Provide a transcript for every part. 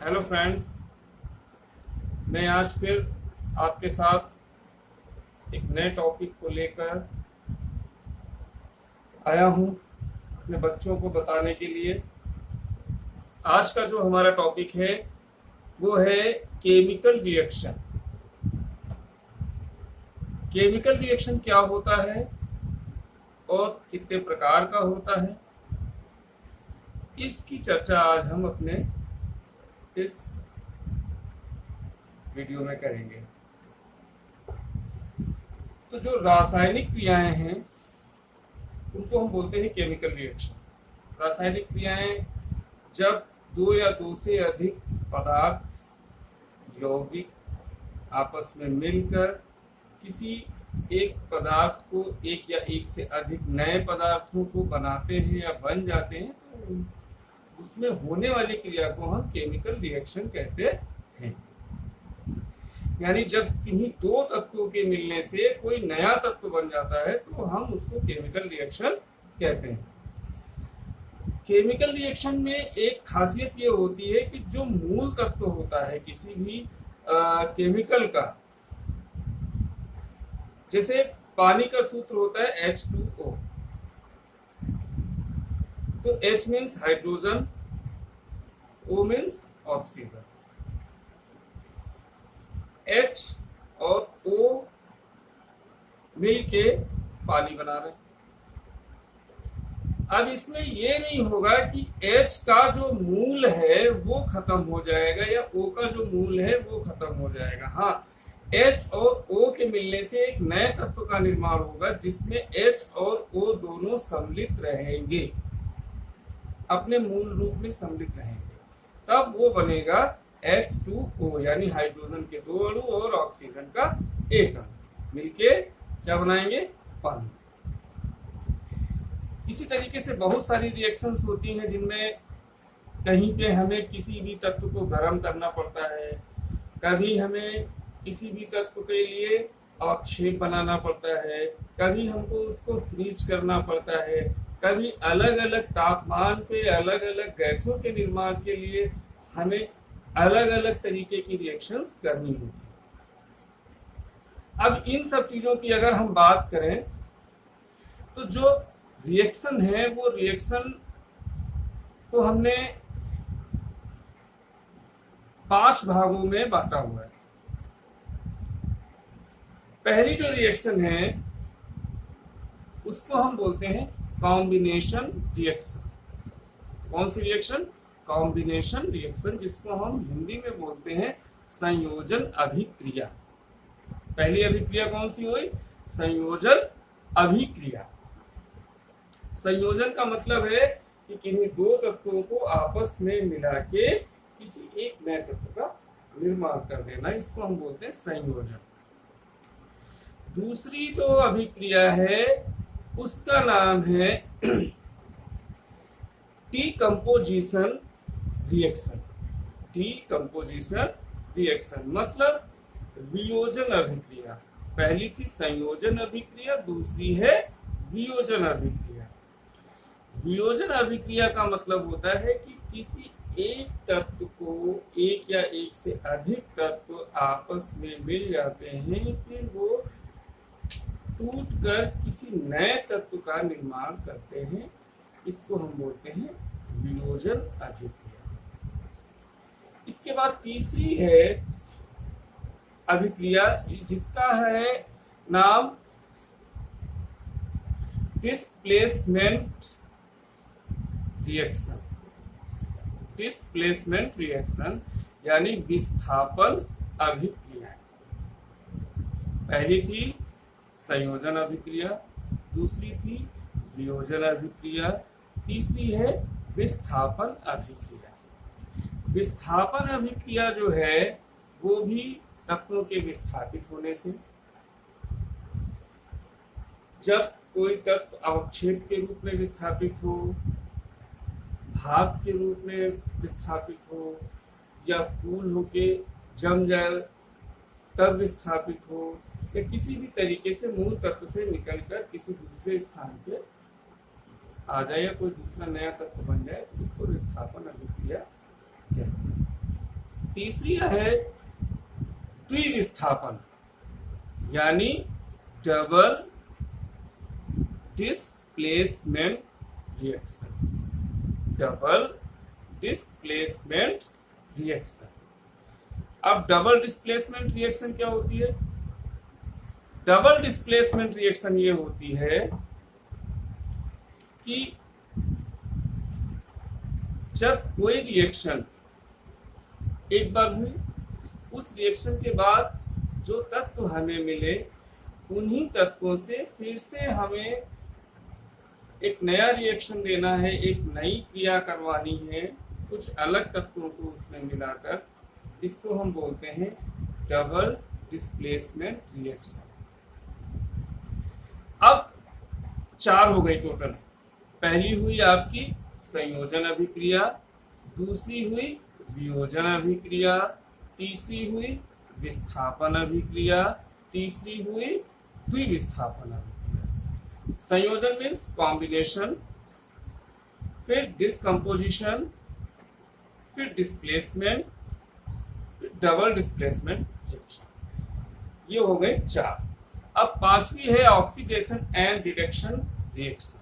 Hello friends, मैं आज फिर आपके साथ एक नए टॉपिक को लेकर आया हूं अपने बच्चों को बताने के लिए। आज का जो हमारा टॉपिक है वो है केमिकल रिएक्शन। केमिकल रिएक्शन क्या होता है और कितने प्रकार का होता है, इसकी चर्चा आज हम अपने इस वीडियो में करेंगे। तो जो रासायनिक क्रियाएं हैं उनको हम बोलते हैं केमिकल रिएक्शन। रासायनिक क्रियाएं जब दो या दो से अधिक पदार्थ यौगिक आपस में मिलकर किसी एक पदार्थ को एक या एक से अधिक नए पदार्थों को बनाते हैं या बन जाते हैं, तो उसमें होने वाली क्रिया को हम केमिकल रिएक्शन कहते हैं। यानी जब किन्हीं दो तत्वों के मिलने से कोई नया तत्व बन जाता है तो हम उसको केमिकल रिएक्शन कहते हैं। केमिकल रिएक्शन में एक खासियत ये होती है कि जो मूल तत्व होता है किसी भी केमिकल का, जैसे पानी का सूत्र होता है H2O, तो H means hydrogen, O means oxygen. H और O मिलके पानी बना रहे हैं। अब इसमें ये नहीं होगा कि H का जो मूल है वो खत्म हो जाएगा या O का जो मूल है वो खत्म हो जाएगा। हाँ, H और O के मिलने से एक नए तत्व का निर्माण होगा जिसमें H और O दोनों सम्मिलित रहेंगे, अपने मूल रूप में सम्मिलित रहेंगे, तब वो बनेगा H2O, यानी हाइड्रोजन के दो अणु और ऑक्सीजन का एक अणु मिलके क्या बनाएंगे? पानी। इसी तरीके से बहुत सारी रिएक्शंस होती हैं जिनमें कहीं पे हमें किसी भी तत्व को गर्म करना पड़ता है, कभी हमें किसी भी तत्व के लिए अवक्षेप बनाना पड़ता है, कभी हमको उसको फ्रीज करना पड़ता है, कभी अलग अलग तापमान पे अलग अलग गैसों के निर्माण के लिए हमें अलग अलग तरीके की रिएक्शंस करनी होती है। अब इन सब चीजों की अगर हम बात करें तो जो रिएक्शन है वो रिएक्शन को हमने 5 भागों में बांटा हुआ है। पहली जो रिएक्शन है उसको हम बोलते हैं कॉम्बिनेशन रिएक्शन। कौन सी रिएक्शन? कॉम्बिनेशन रिएक्शन, जिसको हम हिंदी में बोलते हैं संयोजन अभिक्रिया। पहली अभिक्रिया कौन सी हुई? संयोजन अभिक्रिया। संयोजन का मतलब है कि किन्हीं दो तत्वों को आपस में मिला के किसी एक नए तत्व का निर्माण कर देना, इसको हम बोलते हैं संयोजन। दूसरी जो अभिक्रिया है उसका नाम है डीकम्पोजिशन रिएक्शन। डीकम्पोजिशन रिएक्शन मतलब वियोजन अभिक्रिया। पहली थी संयोजन अभिक्रिया, दूसरी है वियोजन अभिक्रिया। वियोजन अभिक्रिया का मतलब होता है कि किसी एक तत्व को एक या एक से अधिक तत्व आपस में मिल जाते हैं, फिर वो टूट कर किसी नए तत्व का निर्माण करते हैं, इसको हम बोलते हैं वियोजन अभिक्रिया। इसके बाद तीसरी है अभिक्रिया जिसका है नाम डिस्प्लेसमेंट रिएक्शन। डिस्प्लेसमेंट रिएक्शन यानी विस्थापन अभिक्रिया। पहली थी संयोजन अभिक्रिया, दूसरी थी वियोजन अभिक्रिया, तीसरी है विस्थापन अभिक्रिया। विस्थापन अभिक्रिया जो है वो भी तत्वों के विस्थापित होने से, जब कोई तत्व अवक्षेप के रूप में विस्थापित हो, भाप के रूप में विस्थापित हो, या फूल होके जम जाए तब विस्थापित हो, या किसी भी तरीके से मूल तत्व से निकलकर किसी दूसरे स्थान पे आ जाए या कोई दूसरा नया तत्व बन जाए, तो इसको विस्थापन अभिक्रिया कहते हैं। तीसरी है द्विविस्थापन यानी double displacement reaction. Double displacement reaction. अब डबल डिस्प्लेसमेंट रिएक्शन क्या होती है? डबल डिस्प्लेसमेंट रिएक्शन ये होती है कि जब कोई रिएक्शन एक बार हुई, उस रिएक्शन के बाद जो तत्व हमें मिले उन्हीं तत्वों से फिर से हमें एक नया रिएक्शन देना है, एक नई क्रिया करवानी है, कुछ अलग तत्वों को उसमें मिलाकर। इसको हम बोलते हैं डबल डिस्प्लेसमेंट रिएक्शन। अब 4 हो गई टोटल। पहली हुई आपकी संयोजन अभिक्रिया, दूसरी हुई वियोजन अभिक्रिया, तीसरी हुई विस्थापन अभिक्रिया, तीसरी हुई द्विविस्थापन अभिक्रिया। संयोजन मीन्स कॉम्बिनेशन, फिर डिस्कम्पोजिशन, फिर डिस्प्लेसमेंट, फिर डबल डिस्प्लेसमेंट रिएक्शन। ये हो गए 4। अब 5वीं है ऑक्सीडेशन एंड रिडक्शन रिएक्शन।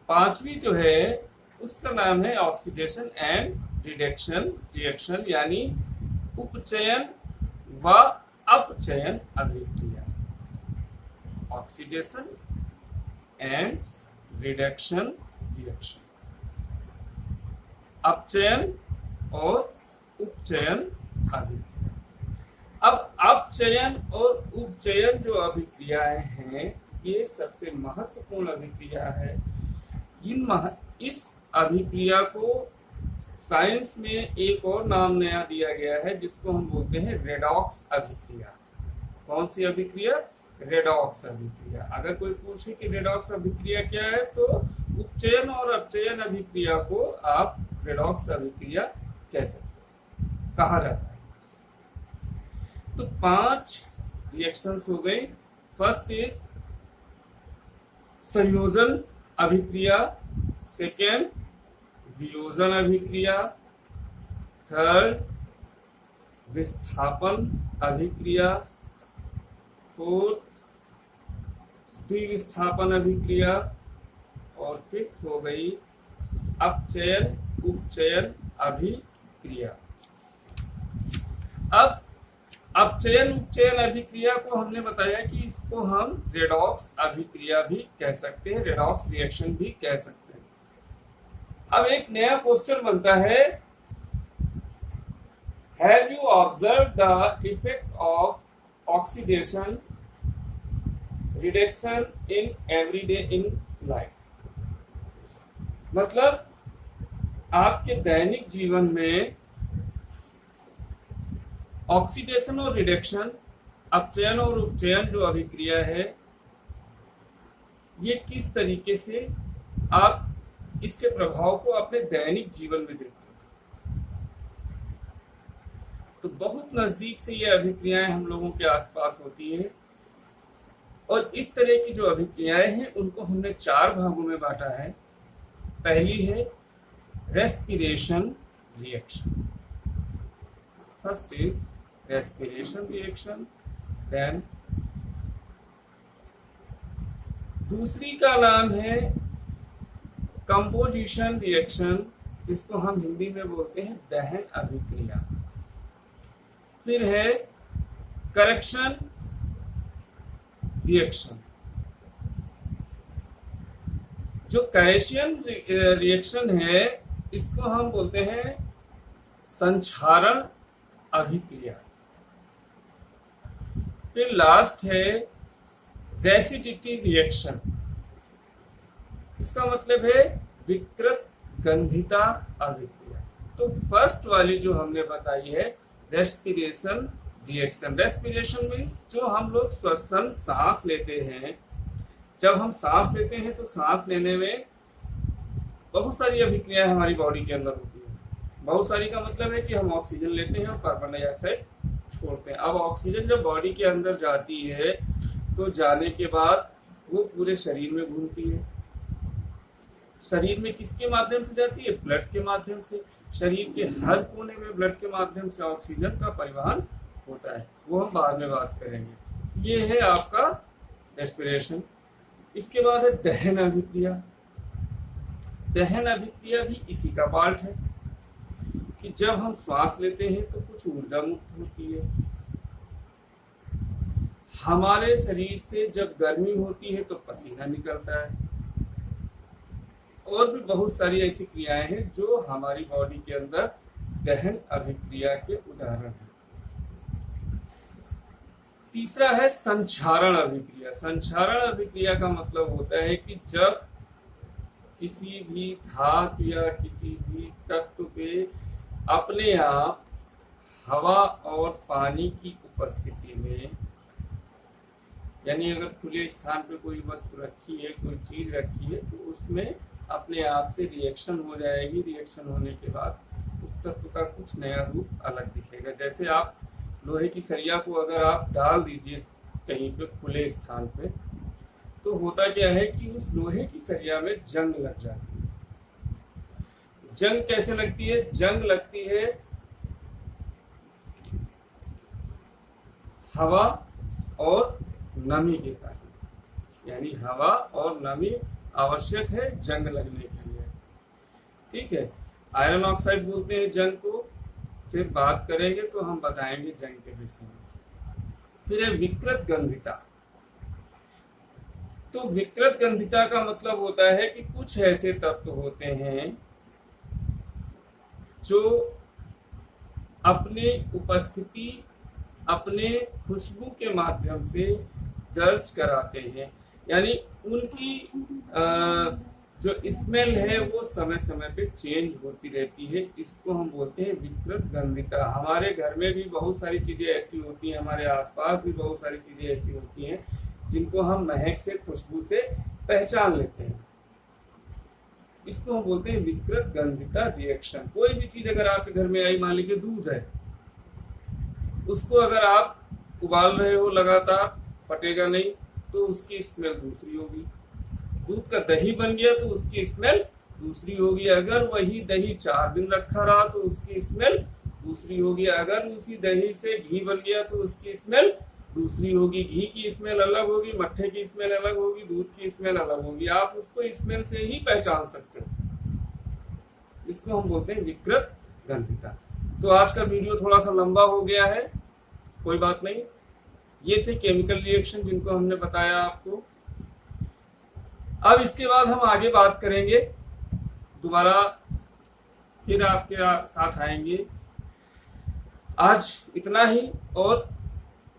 5वीं जो है उसका नाम है ऑक्सीडेशन एंड रिडक्शन रिएक्शन यानी उपचयन व अपचयन अभिक्रिया। ऑक्सीडेशन एंड रिडक्शन रिएक्शन, अपचयन और उपचयन अभिक्रिया। अब अपचयन और उपचयन जो अभिक्रियाएं हैं ये सबसे महत्वपूर्ण अभिक्रिया है। इस अभिक्रिया को साइंस में एक और नाम नया दिया गया है जिसको हम बोलते हैं रेडॉक्स अभिक्रिया। कौन सी अभिक्रिया? रेडॉक्स अभिक्रिया। अगर कोई पूछे कि रेडॉक्स अभिक्रिया क्या है तो उपचयन और अपचयन अभिक्रिया को आप रेडॉक्स अभिक्रिया कह सकते हैं, कहा जाता है। तो 5 रिएक्शंस हो गई। फर्स्ट इज संयोजन अभिक्रिया, सेकेंड वियोजन अभिक्रिया, थर्ड विस्थापन अभिक्रिया, फोर्थ द्विविस्थापन अभिक्रिया और फिफ्थ हो गई अपचयन उपचयन अभिक्रिया। अब अपचयन उपचयन अभिक्रिया को हमने बताया कि इसको हम रेडॉक्स अभिक्रिया भी कह सकते हैं, रेडॉक्स रिएक्शन भी कह सकते हैं। अब एक नया क्वेश्चन बनता है, have you observe the effect of oxidation reduction in everyday in life? मतलब आपके दैनिक जीवन में ऑक्सीडेशन और रिडक्शन, अपचयन और उपचयन जो अभिक्रिया है ये किस तरीके से आप इसके प्रभाव को अपने दैनिक जीवन में देखते हैं? तो बहुत नजदीक से ये अभिक्रियाएं हम लोगों के आसपास होती हैं और इस तरह की जो अभिक्रियाएं हैं उनको हमने 4 भागों में बांटा है। पहली है respiration reaction. First is respiration reaction, then दूसरी का नाम है कंपोजिशन रिएक्शन जिसको हम हिंदी में बोलते हैं दहन अभिक्रिया। फिर है करेक्शन रिएक्शन। जो करेशियन रिएक्शन है इसको हम बोलते हैं संक्षारण अभिक्रिया। फिर लास्ट है रेसिडिटी रिएक्शन। इसका मतलब है विकृत गंधिता अभिक्रिया। तो फर्स्ट वाली जो हमने बताई है रेस्पिरेशन रिएक्शन। रेस्पिरेशन मीन्स जो हम लोग श्वसन सांस लेते हैं, जब हम सांस लेते हैं तो सांस लेने में बहुत सारी अभिक्रियाएं हमारी बॉडी के अंदर होती है। बहुत सारी का मतलब है कि हम ऑक्सीजन लेते हैं और कार्बन डाइऑक्साइड छोड़ते हैं। अब ऑक्सीजन जब बॉडी के अंदर जाती है तो जाने के बाद वो पूरे शरीर में घूमती है। शरीर में किसके माध्यम से जाती है? ब्लड के माध्यम से। शरीर के हर कोने में ब्लड के माध्यम से ऑक्सीजन का परिवहन होता है, वो हम बाद में बात करेंगे। ये है आपका रेस्पिरेशन। इसके बाद है दहन अभिक्रिया। दहन अभिक्रिया भी इसी का पार्ट है कि जब हम श्वास लेते हैं तो कुछ ऊर्जा मुक्त होती है। हमारे शरीर से जब गर्मी होती है तो पसीना निकलता है, और भी बहुत सारी ऐसी क्रियाएं हैं जो हमारी बॉडी के अंदर दहन अभिक्रिया के उदाहरण हैं। तीसरा है संक्षारण अभिक्रिया। संक्षारण अभिक्रिया का मतलब होता है कि जब किसी भी धातु या किसी भी तत्व पे अपने आप हवा और पानी की उपस्थिति में, यानी अगर खुले स्थान पे कोई वस्तु रखी है, कोई चीज रखी है, तो उसमें अपने आप से रिएक्शन हो जाएगी। रिएक्शन होने के बाद उस तत्व का कुछ नया रूप अलग दिखेगा। जैसे आप लोहे की सरिया को अगर आप डाल दीजिए कहीं पे खुले स्थान पे, तो होता क्या है कि उस लोहे की सरिया में जंग लग जाती है। जंग कैसे लगती है? जंग लगती है हवा और नमी के कारण, यानी हवा और नमी आवश्यक है जंग लगने के लिए। ठीक है, आयरन ऑक्साइड बोलते हैं जंग को, फिर बात करेंगे तो हम बताएंगे जंग के विषय में। फिर है विकृत गंधिता। तो विकृत गंधिता का मतलब होता है कि कुछ ऐसे तत्व होते हैं जो अपने उपस्थिति, अपने खुशबू के माध्यम से दर्ज कराते हैं, यानी उनकी जो स्मेल है वो समय समय पे चेंज होती रहती है। इसको हम बोलते हैं विकृत गंधिता। हमारे घर में भी बहुत सारी चीजें ऐसी होती हैं, हमारे आसपास भी बहुत सारी चीजें ऐसी होती हैं जिनको हम महक से, खुशबू से पहचान लेते हैं। इसको हम बोलते हैं विकृत गंधिता रिएक्शन। कोई भी चीज अगर आपके घर में आई, मान लीजिए दूध है, उसको अगर आप उबाल रहे हो लगातार, फटेगा नहीं, तो उसकी स्मेल दूसरी होगी। दूध का दही बन गया तो उसकी स्मेल दूसरी होगी। अगर वही दही 4 दिन रखा रहा तो उसकी स्मेल दूसरी होगी। अगर उसी दही से घी बन गया तो उसकी स्मेल दूसरी होगी। घी की स्मेल अलग होगी, मट्ठे की स्मेल अलग होगी, दूध की स्मेल अलग होगी। आप उसको स्मेल से ही पहचान सकते हो। इसको हम बोलते हैं विकृत गंधिता। तो आज का वीडियो थोड़ा सा लंबा हो गया है, कोई बात नहीं। ये थे केमिकल रिएक्शन जिनको हमने बताया आपको। अब इसके बाद हम आगे बात करेंगे, दोबारा फिर आपके साथ आएंगे। आज इतना ही, और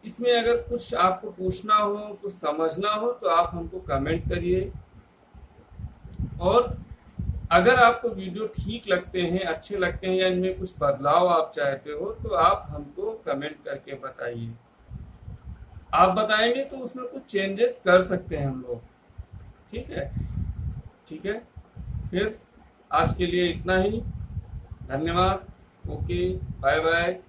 इसमें अगर कुछ आपको पूछना हो, कुछ समझना हो, तो आप हमको कमेंट करिए। और अगर आपको वीडियो ठीक लगते हैं, अच्छे लगते हैं, या इनमें कुछ बदलाव आप चाहते हो, तो आप हमको कमेंट करके बताइए। आप बताएंगे तो उसमें कुछ चेंजेस कर सकते हैं हम लोग। ठीक है, ठीक है। फिर आज के लिए इतना ही। धन्यवाद। Okay, bye bye.